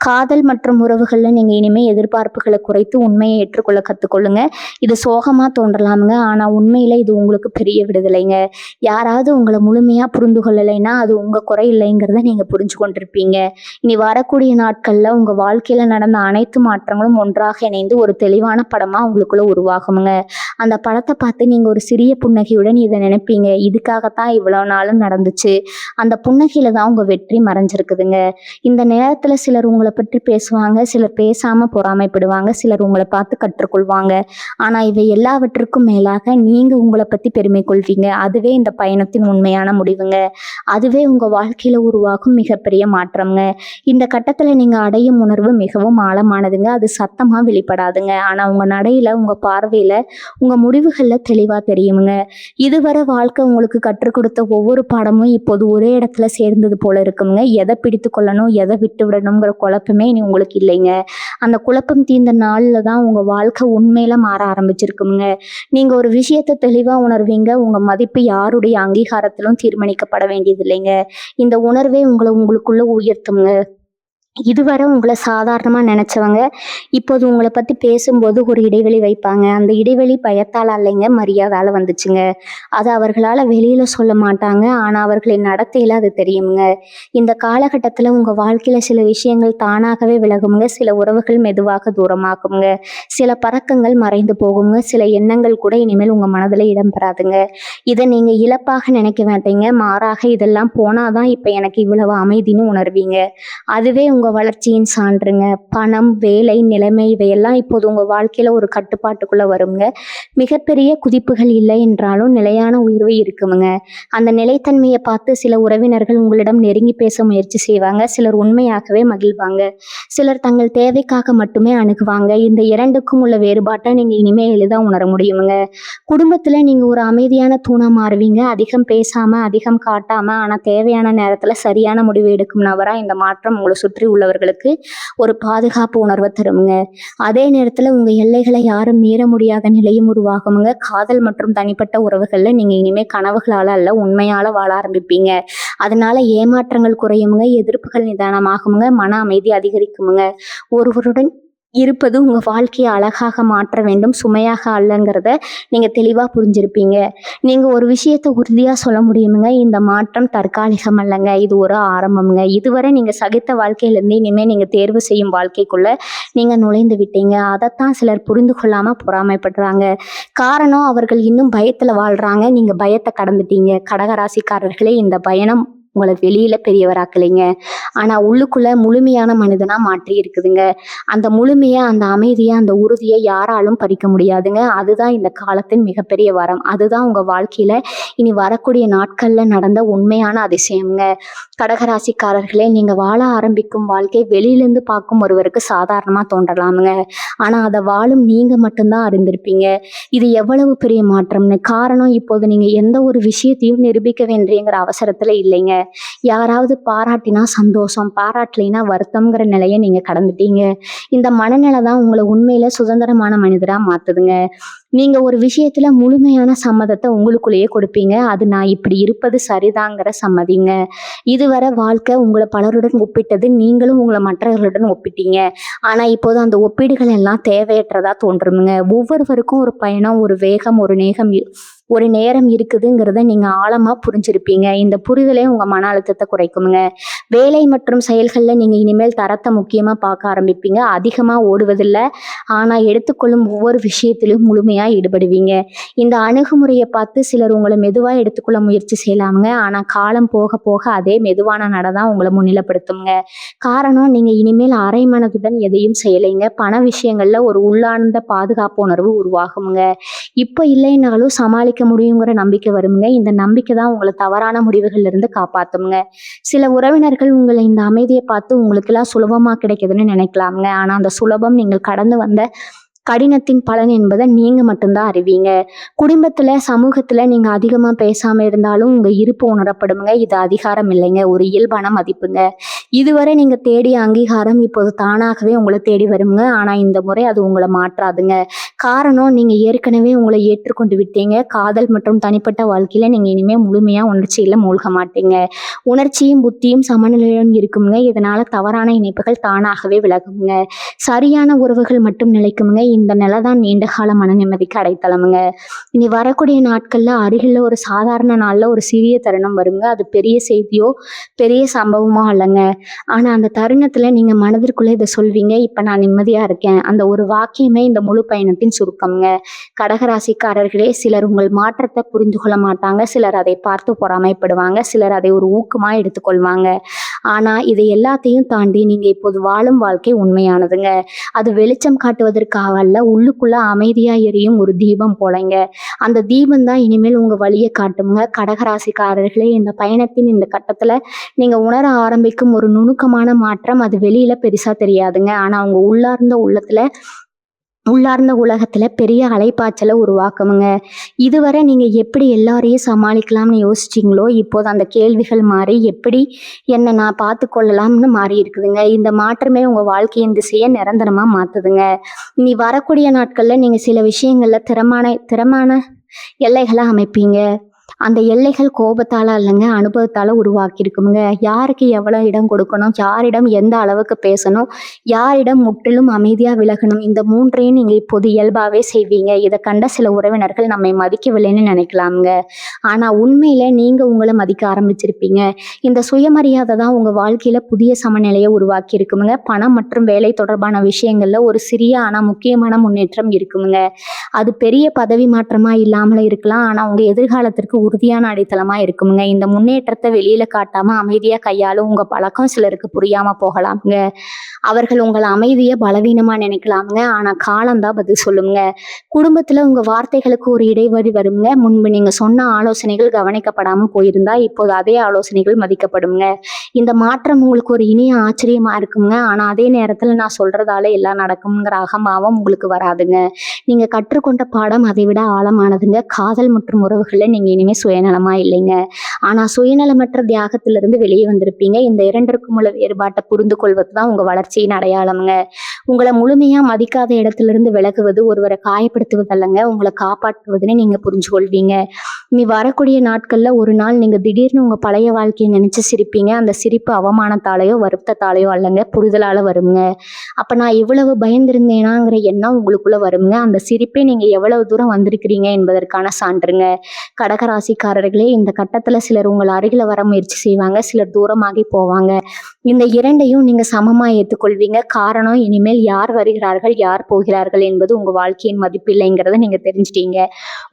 காதல் மற்றும் உறவுகள்ல நீங்க இனிமே எதிர்பார்ப்புகளை குறைத்து உண்மையை ஏற்றுக்கொள்ள கத்துக்கொள்ளுங்க. இது சோகமா தோன்றலாமுங்க. ஆனா உண்மையில இது உங்களுக்கு பெரிய விடுதலைங்க. யாராவது உங்களை முழுமையா புரிந்து கொள்ளலைன்னா அது உங்க குறை இல்லைங்கிறத நீங்க புரிஞ்சு கொண்டிருப்பீங்க. இனி வரக்கூடிய நாட்கள்ல உங்க வாழ்க்கையில நடந்த அனைத்து மாற்றங்களும் ஒன்றாக இணைந்து ஒரு தெளிவான படமா உங்களுக்குள்ள உருவாகுங்க. அந்த படத்தை பார்த்து நீங்க ஒரு சிறிய புன்னகையுடன் இதை நினைப்பீங்க, இதுக்காகத்தான் இவ்வளவு நாளும் நடந்துச்சு. அந்த புன்னகையில தான் உங்க வெற்றி மறைஞ்சிருக்குதுங்க. இந்த நேரத்துல சிலர் உங்களை பற்றி பேசுவாங்க, சிலர் பேசாம பொறாமைப்படுவாங்க, சிலர் உங்களை பார்த்து கற்றுக்கொள்வாங்க. ஆனா இவை எல்லாவற்றுக்கும் மேலாக நீங்க உங்களை பத்தி பெருமை கொள்வீங்க. அதுவே இந்த பயணத்தின் உண்மையான முடிவுங்க. அதுவே உங்க வாழ்க்கையில உருவாகும் மிகப்பெரிய மாற்றம்ங்க. இந்த கட்டத்துல நீங்க அடையும் உணர்வு மிகவும் ஆழமானதுங்க. அது சத்தமா வெளிப்படாதுங்க. ஆனா உங்க நடையில, உங்க பார்வையில, உங்க முடிவுகள்ல தெளிவா தெரியுமுங்க. இதுவரை வாழ்க்கை உங்களுக்கு கற்றுக் கொடுத்த ஒவ்வொரு பாடமும் இப்போது ஒரே இடத்துல சேர்ந்தது போல இருக்குங்க. எதை பிடித்து கொள்ளணும், எதை விட்டு விடணுங்கிற குழப்பமே இனி உங்களுக்கு இல்லைங்க. அந்த குழப்பம் தீர்ந்த நாள்ல தான் உங்க வாழ்க்கை உண்மையில மாற ஆரம்பிச்சிருக்குங்க. நீங்க ஒரு விஷயத்த தெளிவா உணர்வீங்க. உங்க மதிப்பு யாருடைய அங்கீகாரத்திலும் தீர்மானிக்கப்பட வேண்டியது இல்லைங்க. இந்த உணர்வே உங்களை உங்களுக்குள்ள உயர்த்துங்க. இதுவரை உங்களை சாதாரணமா நினைச்சவங்க இப்போது உங்களை பத்தி பேசும்போது ஒரு இடைவெளி வைப்பாங்க. அந்த இடைவெளி பயத்தால் அல்லைங்க, மரியாதால வந்துச்சுங்க. அது அவர்களால வெளியில சொல்ல மாட்டாங்க. ஆனா அவர்களின் நடத்தையில அது தெரியுங்க. இந்த காலகட்டத்துல உங்க வாழ்க்கையில சில விஷயங்கள் தானாகவே விலகுங்க. சில உறவுகள் மெதுவாக தூரமாகுங்க. சில பறக்கங்கள் மறைந்து போகுங்க. சில எண்ணங்கள் கூட இனிமேல் உங்க மனதுல இடம் பெறாதுங்க. இதை நீங்க இழப்பாக நினைக்க மாட்டீங்க. மாறாக இதெல்லாம் போனாதான் இப்ப எனக்கு இவ்வளவு அமைதின்னு உணர்வீங்க. அதுவே உங்க வளர்ச்சியின் சான்றுங்க. பணம், வேலை, நிலைமை இவையெல்லாம் இப்போது உங்க வாழ்க்கையில ஒரு கட்டுப்பாட்டுக்குள்ள வருங்க. மிகப்பெரிய குதிப்புகள் இல்லை என்றாலும் நிலையான உயர்வு இருக்குமுங்க. அந்த நிலைத்தன்மையை பார்த்து சில உறவினர்கள் உங்களிடம் நெருங்கி பேச முயற்சி செய்வாங்க. சிலர் உண்மையாகவே மகிழ்வாங்க. சிலர் தங்கள் தேவைக்காக மட்டுமே அணுகுவாங்க. இந்த இரண்டுக்கும் உள்ள வேறுபாட்டை நீங்க இனிமே எளிதா உணர முடியுமுங்க. குடும்பத்துல நீங்க ஒரு அமைதியான தூணா மாறுவீங்க. அதிகம் பேசாம, அதிகம் காட்டாம, ஆனா தேவையான நேரத்துல சரியான முடிவு எடுக்கும் நபரா இந்த மாற்றம் உங்களை சுற்றி உள்ளவர்களுக்கு ஒரு பாதுகாப்பு உணர்வை தருமுங்க. அதே நேரத்துல உங்க எல்லைகளை யாரும் மீற முடியாத நிலையும் உருவாகுமுங்க. காதல் மற்றும் தனிப்பட்ட உறவுகள்ல நீங்க இனிமே கனவுகளால அல்ல, உண்மையால வாழ ஆரம்பிப்பீங்க. அதனால ஏமாற்றங்கள் குறையுமுங்க, எதிர்ப்புகள் நிதானமாகுமுங்க, மன அமைதி அதிகரிக்குமுங்க. ஒருவருடன் இருப்பது உங்க வாழ்க்கையை அழகாக மாற்ற வேண்டும், சுமையாக அல்லங்கிறத நீங்க தெளிவா புரிஞ்சிருப்பீங்க. நீங்க ஒரு விஷயத்த உறுதியா சொல்ல முடியுமுங்க, இந்த மாற்றம் தற்காலிகம் அல்லங்க, இது ஒரு ஆரம்பம்ங்க. இதுவரை நீங்க சகித்த வாழ்க்கையிலிருந்து இனிமே நீங்க தேர்வு செய்யும் வாழ்க்கைக்குள்ள நீங்க நுழைந்து விட்டீங்க. அதைத்தான் சிலர் புரிந்து கொள்ளாம பொறாமைப்படுறாங்க. காரணம், அவர்கள் இன்னும் பயத்துல வாழ்றாங்க. நீங்க பயத்தை கடந்துட்டீங்க. கடகராசிக்காரர்களே, இந்த பயணம் உங்களை வெளியில பெரியவராக்கலைங்க, ஆனா உள்ளுக்குள்ள முழுமையான மனிதனா மாற்றி இருக்குதுங்க. அந்த முழுமையை, அந்த அமைதியை, அந்த உறுதியை யாராலும் பறிக்க முடியாதுங்க. அதுதான் இந்த காலத்தின் மிகப்பெரிய வரம். அதுதான் உங்க வாழ்க்கையில இனி வரக்கூடிய நாட்கள்ல நடந்த உண்மையான அதிசயம்ங்க. கடகராசிக்காரர்களே, நீங்க வாழ ஆரம்பிக்கும் வாழ்க்கை வெளியிலிருந்து பார்க்கும் ஒருவருக்கு சாதாரணமா தோன்றலாமுங்க. ஆனா அதை வாழும் நீங்க மட்டும்தான் அறிந்திருப்பீங்க இது எவ்வளவு பெரிய மாற்றம்னு. காரணம், இப்போது நீங்க எந்த ஒரு விஷயத்தையும் நிரூபிக்க வேண்டியங்கிற அவசரத்துல இல்லைங்க. யாராவது பாராட்டினா சந்தோஷம், பாராட்டலைனா வருத்தம்ங்கிற நிலையை நீங்க கடந்துட்டீங்க. இந்த மனநிலை தான் உங்களை உண்மையில சுதந்திரமான மனிதரா மாத்துதுங்க. நீங்க ஒரு விஷயத்துல முழுமையான சம்மதத்தை உங்களுக்குள்ளேயே கொடுப்பீங்க. அது நான் இப்படி இருப்பது சரிதாங்கிற சம்மதிங்க. இதுவரை வாழ்க்கை உங்களை பலருடன் ஒப்பிட்டது, நீங்களும் உங்களை மற்றவர்களுடன் ஒப்பிட்டீங்க. ஆனா இப்போது அந்த ஒப்பீடுகள் எல்லாம் தேவையற்றதா தோன்றுமுங்க. ஒவ்வொருவருக்கும் ஒரு பயணம், ஒரு வேகம், ஒரு நேரம் இருக்குதுங்கிறத நீங்க ஆழமா புரிஞ்சிருப்பீங்க. இந்த புரிதலே உங்க மன அழுத்தத்தை குறைக்குமுங்க. வேலை மற்றும் செயல்கள்ல நீங்க இனிமேல் தரத்தை முக்கியமா பார்க்க ஆரம்பிப்பீங்க. அதிகமா ஓடுவதில்லை, ஆனா எடுத்துக்கொள்ளும் ஒவ்வொரு விஷயத்திலும் முழுமையா ஈடுபடுவீங்க. இந்த அணுகுமுறையை பார்த்து சிலர் உங்களை மெதுவா எடுத்துக்கொள்ள முயற்சி செய்யலாமுங்க. ஆனா காலம் போக போக அதே மெதுவான நடதான் உங்களை முன்னிலைப்படுத்துங்க. காரணம், நீங்க இனிமேல் அரை மனதுடன் எதையும் செய்யலைங்க. பண விஷயங்கள்ல ஒரு உள்ளார்ந்த பாதுகாப்பு உணர்வு உருவாகுமுங்க. இப்ப இல்லைனாலும் சமாளிக்க முடியுங்கிற நம்பிக்கை வருமுங்க. இந்த நம்பிக்கை தான் உங்களை தவறான முடிவுகள்ல இருந்து காப்பாத்துமுங்க. சில உறவினர்கள் உங்களை இந்த அமைதியை பார்த்து உங்களுக்கு எல்லாம் சுலபமா கிடைக்குதுன்னு நினைக்கலாமுங்க. ஆனா அந்த சுலபம் நீங்கள் கடந்து வந்த கடினத்தின் பலன் என்பதை நீங்க மட்டும்தான் அறிவீங்க. குடும்பத்துல, சமூகத்துல நீங்க அதிகமா பேசாம இருந்தாலும் உங்க இருப்பு உணரப்படுங்க. இது அதிகாரம் இல்லைங்க, ஒரு இயல்பான மதிப்புங்க. இதுவரை நீங்க தேடிய அங்கீகாரம் இப்போது தானாகவே உங்களை தேடி வருங்க. ஆனா இந்த முறை அது உங்களை மாற்றாதுங்க. காரணம், நீங்க ஏற்கனவே உங்களை ஏற்றுக்கொண்டு விட்டீங்க. காதல் மற்றும் தனிப்பட்ட வாழ்க்கையில நீங்க இனிமே முழுமையா உணர்ச்சியில மூழ்க மாட்டீங்க. உணர்ச்சியும் புத்தியும் சமநிலையுடன் இருக்குங்க. இதனால தவறான இணைப்புகள் தானாகவே விலகுங்க. சரியான உறவுகள் மட்டும் நிலைக்குங்க. இந்த நிலை தான் நீண்ட கால மன நிம்மதிக்கு அடைத்தளமுங்க. இனி வரக்கூடிய நாட்கள்ல அருகில ஒரு சாதாரண நாள்ல ஒரு சிறிய தருணம் வருங்க. அது பெரிய செய்தியோ பெரிய சம்பவமோ அல்லங்க. ஆனா அந்த தருணத்துல நீங்க மனதிற்குள்ள இதை சொல்வீங்க, இப்ப நான் நிம்மதியா இருக்கேன். அந்த ஒரு வாக்கியமே இந்த முழு பயணத்தின் சுருக்கம்ங்க. கடகராசிக்காரர்களே, சிலர் உங்கள் மாற்றத்தை புரிந்து கொள்ள மாட்டாங்க. சிலர் அதை பார்த்து பொறாமைப்படுவாங்க. சிலர் அதை ஒரு ஊக்கமா எடுத்துக்கொள்வாங்க. ஆனா இதை எல்லாத்தையும் தாண்டி நீங்க இப்போது வாழும் வாழ்க்கை உண்மையானதுங்க. அது வெளிச்சம் காட்டுவதற்காக அல்ல, உள்ளுக்குள்ள அமைதியா எரியும் ஒரு தீபம் போலங்க. அந்த தீபம் தான் இனிமேல் உங்க வழியை காட்டுங்க. கடகராசிக்காரர்களே, இந்த பயணத்தின் இந்த கட்டத்துல நீங்க உணர ஆரம்பிக்கும் ஒரு நுணுக்கமான மாற்றம் அது வெளியில பெருசா தெரியாதுங்க. ஆனா உங்க உள்ளார்ந்த உலகத்துல பெரிய அலைப்பாய்ச்சலை உருவாக்குமுங்க. இதுவரை நீங்க எப்படி எல்லாரையும் சமாளிக்கலாம்னு யோசிச்சிங்களோ, இப்போது அந்த கேள்விகள் மாறி எப்படி என்னை நான் பார்த்து கொள்ளலாம்னு மாறி இருக்குதுங்க. இந்த மாற்றமே உங்க வாழ்க்கையின் திசையை நிரந்தரமா மாத்துதுங்க. இனி வரக்கூடிய நாட்கள்ல நீங்க சில விஷயங்கள்ல திறமான எல்லைகளை அமைப்பீங்க. அந்த எல்லைகள் கோபத்தால அல்லங்க, அனுபவத்தால உருவாக்கி இருக்குங்க. யாருக்கு எவ்வளவு இடம் கொடுக்கணும், யாரிடம் எந்த அளவுக்கு பேசணும், யாரிடம் முற்றிலும் அமைதியா விலகணும், இந்த மூன்றையும் நீங்க இப்போது இயல்பாவே செய்வீங்க. இதை கண்ட சில உறவினர்கள் நம்மை மதிக்கவில்லைன்னு நினைக்கலாமுங்க. ஆனா உண்மையில நீங்க உங்களை மதிக்க ஆரம்பிச்சிருப்பீங்க. இந்த சுயமரியாதை தான் உங்க வாழ்க்கையில புதிய சமநிலையை உருவாக்கி இருக்குமுங்க. பணம் மற்றும் வேலை தொடர்பான விஷயங்கள்ல ஒரு சிறிய ஆனா முக்கியமான முன்னேற்றம் இருக்குமுங்க. அது பெரிய பதவி மாற்றமா இல்லாமல இருக்கலாம். ஆனா உங்க எதிர்காலத்திற்கு உறுதியான அடித்தளமா இருக்குமுங்க. இந்த முன்னேற்றத்தை வெளியில காட்டாம அமைதியா கையாளும் உங்க பழக்கம் சிலருக்கு புரியாம போகலாமுங்க. அவர்கள் உங்களை அமைதியை பலவீனமா நினைக்கலாமுங்க. ஆனா காலம்தான் பதில் சொல்லுங்க. குடும்பத்துல உங்க வார்த்தைகளுக்கு ஒரு இடைவெளி வருங்க. முன்பு நீங்க சொன்ன ஆலோசனைகள் கவனிக்கப்படாம போயிருந்தா இப்போது அதே ஆலோசனைகள் மதிக்கப்படுங்க. இந்த மாற்றம் உங்களுக்கு ஒரு இனிய ஆச்சரியமா இருக்குங்க. ஆனா அதே நேரத்துல நான் சொல்றதால எல்லாம் நடக்கும்ங்கிற அகம்பாவம் உங்களுக்கு வராதுங்க. நீங்க கற்றுக்கொண்ட பாடம் அதை விட ஆழமானதுங்க. காதல் மற்றும் உறவுகள்ல நீங்க இனிமே சுயநலமா இல்லைங்க. ஆனா சுயநலமற்ற தியாகத்திலிருந்து வெளியே வந்திருப்பீங்க. இந்த இரண்டிற்கும் உள்ள வேறுபாட்டை புரிந்து கொள்வதுதான் உங்க வளர்ச்சியின் அடையாளம்ங்க. உங்களை முழுமையா மதிக்காத இடத்திலிருந்து விலகுவது ஒருவரை காயப்படுத்துவது அல்லங்க, உங்களை காப்பாற்றுவதுன்னு நீங்க புரிஞ்சு கொள்வீங்க. நீ வரக்கூடிய நாட்கள்ல ஒரு நாள் நீங்க திடீர்னு உங்க பழைய வாழ்க்கையை நினைச்சு சிரிப்பீங்க. அந்த சிரிப்பு அவமானத்தாலேயோ வருத்தத்தாலேயோ அல்லங்க, புரிதலால வருங்க. அப்ப நான் இவ்வளவு பயந்திருந்தேனாங்கிற எண்ணம் உங்களுக்குள்ள வருங்க. அந்த சிரிப்பே நீங்க எவ்வளவு தூரம் வந்திருக்கிறீங்க என்பதற்கான சான்றுங்க. கடகராசிக்காரர்களே, இந்த கட்டத்துல சிலர் உங்கள் அருகில வர முயற்சி செய்வாங்க, சிலர் தூரமாகி போவாங்க. இந்த இரண்டையும் நீங்க சமமா ஏற்றுக்கொள்வீங்க. காரணம், இனிமேல் யார் வருகிறார்கள் யார் போகிறார்கள் என்பது உங்க வாழ்க்கையின் மதிப்பு இல்லைங்கிறத நீங்க தெரிஞ்சிட்டீங்க.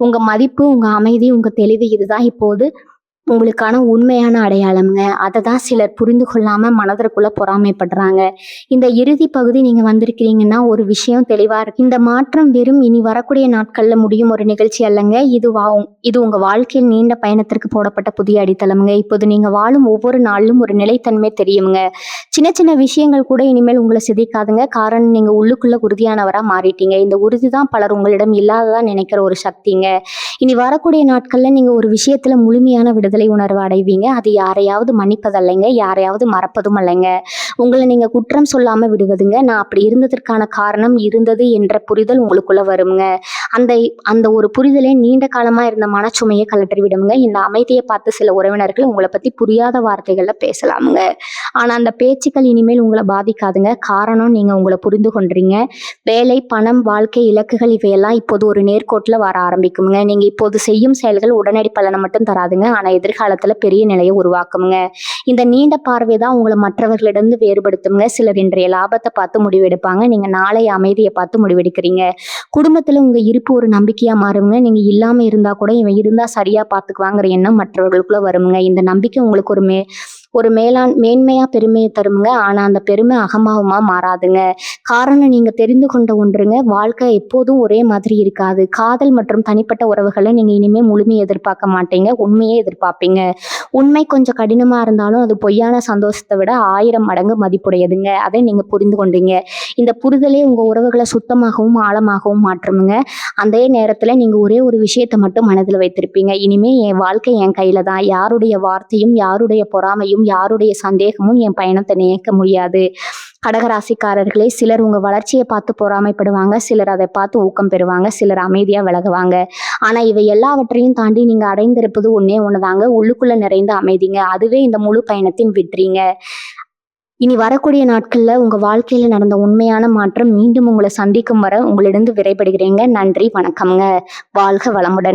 உங்க மதிப்பு, உங்க அமைதி, உங்க தெளிவு இதுதான் இப்போது உங்களுக்கான உண்மையான அடையாளம்ங்க. அதை தான் சிலர் புரிந்து கொள்ளாம மனதிற்குள்ள பொறாமைப்படுறாங்க. இந்த இறுதி பகுதி நீங்க வந்திருக்கிறீங்கன்னா ஒரு விஷயம் தெளிவா இருக்கு. இந்த மாற்றம் வெறும் இனி வரக்கூடிய நாட்கள்ல முடியும் ஒரு நிகழ்ச்சி அல்லங்க. இது உங்க வாழ்க்கையில் நீண்ட பயணத்திற்கு போடப்பட்ட புதிய அடித்தளம்ங்க. இப்போது நீங்க வாழும் ஒவ்வொரு நாளிலும் ஒரு நிலைத்தன்மை தெரியுங்க. சின்ன சின்ன விஷயங்கள் கூட இனிமேல் உங்களை சிதைக்காதுங்க. காரணம், நீங்க உள்ளுக்குள்ள உறுதியானவரா மாறிட்டீங்க. இந்த உறுதி தான் பலர் உங்களிடம் இல்லாததா நினைக்கிற ஒரு சக்திங்க. இனி வரக்கூடிய நாட்கள்ல நீங்க ஒரு விஷயத்துல முழுமையான விடுதலை உணர்வு அடைவீங்க. அது யாரையாவது மன்னிப்பதல்லைங்க, யாரையாவது மறப்பதும் அல்லைங்க. உங்களை நீங்க குற்றம் சொல்லாம விடுவதுங்க. நான் அப்படி இருந்ததற்கான காரணம் இருந்தது என்ற புரிதல் உங்களுக்குள்ள வருங்க. அந்த அந்த ஒரு புரிதலே நீண்ட காலமா இருந்த மனச்சுமையை கலற்றி விடுங்க. இந்த அமைதியை பார்த்து சில உறவினர்கள் உங்களை பத்தி புரியாத வார்த்தைகள்ல பேசலாமுங்க. ஆனா அந்த பேச்சுக்கள் இனிமேல் உங்களை பாதிக்காதுங்க. காரணம், நீங்க உங்களை புரிந்து கொண்டீங்க. வேலை, பணம், வாழ்க்கை, இலக்குகள் இவையெல்லாம் இப்போது ஒரு நேர்கோட்டில் வர ஆரம்பிக்குங்க. நீங்க இப்போது செய்யும் செயல்கள் உடனடி பலனை மட்டும் தராதுங்க. ஆனா எதிர்காலத்துல பெரிய நிலையை உருவாக்குங்க. இந்த நீண்ட பார்வை தான் உங்களை மற்றவர்களிடம் வேறுபடுத்துங்க. சிலர் இன்றைய லாபத்தை பார்த்து முடிவெடுப்பாங்க. நீங்க நாளைய அமைதியை பார்த்து முடிவெடுக்கிறீங்க. குடும்பத்துல உங்க இருப்பு ஒரு நம்பிக்கையா மாறுங்க. நீங்க இல்லாம இருந்தா கூட இவன் இருந்தா சரியா பார்த்துக்குவாங்கிற எண்ணம் மற்றவர்களுக்குள்ள வருங்க. இந்த நம்பிக்கை உங்களுக்கு ஒரு மேன்மையா பெருமையை தருமுங்க. ஆனா அந்த பெருமை அகம்பாவமா மாறாதுங்க. காரணம், நீங்க தெரிந்து கொண்ட ஒன்றுங்க, வாழ்க்கை எப்போதும் ஒரே மாதிரி இருக்காது. காதல் மற்றும் தனிப்பட்ட உறவுகளை நீங்க இனிமே முழுமையை எதிர்பார்க்க மாட்டீங்க, உண்மையே எதிர்பார்ப்பீங்க. உண்மை கொஞ்சம் கடினமா இருந்தாலும் அது பொய்யான சந்தோஷத்தை விட 1000 மடங்கு மதிப்புடையதுங்க. அதை நீங்க புரிந்து கொண்டீங்க. இந்த புரிதலே உங்க உறவுகளை சுத்தமாகவும் ஆழமாகவும் மாற்றுமுங்க. அதே நேரத்துல நீங்க ஒரே ஒரு விஷயத்தை மட்டும் மனதில் வைத்திருப்பீங்க, இனிமே என் வாழ்க்கை என் கையில தான். யாருடைய வார்த்தையும் யாருடைய பொறாமையும் எதிர்ப்பும் யாருடைய சந்தேகமும் என் பயணத்தை நினைக்க முடியாது. கடகராசிக்காரர்களே, சிலர் உங்க வளர்ச்சியை பார்த்து பொறாமைப்படுவாங்க, சிலர் அதை பார்த்து ஊக்கம் பெறுவாங்க, சிலர் அமைதியா விலகுவாங்க. ஆனா இவை எல்லாவற்றையும் தாண்டி நீங்க அடைந்திருப்பது ஒன்னே ஒண்ணுதாங்க, உள்ளுக்குள்ள நிறைந்த அமைதிங்க. அதுவே இந்த முழு பயணத்தின் வெற்றிங்க. இனி வரக்கூடிய நாட்கள்ல உங்க வாழ்க்கையில நடந்த உண்மையான மாற்றம் மீண்டும் உங்களை சந்திக்கும் வரை உங்களிடம் விடைபெறுகிறேங்க. நன்றி, வணக்கம்ங்க. வாழ்க வளமுடன்.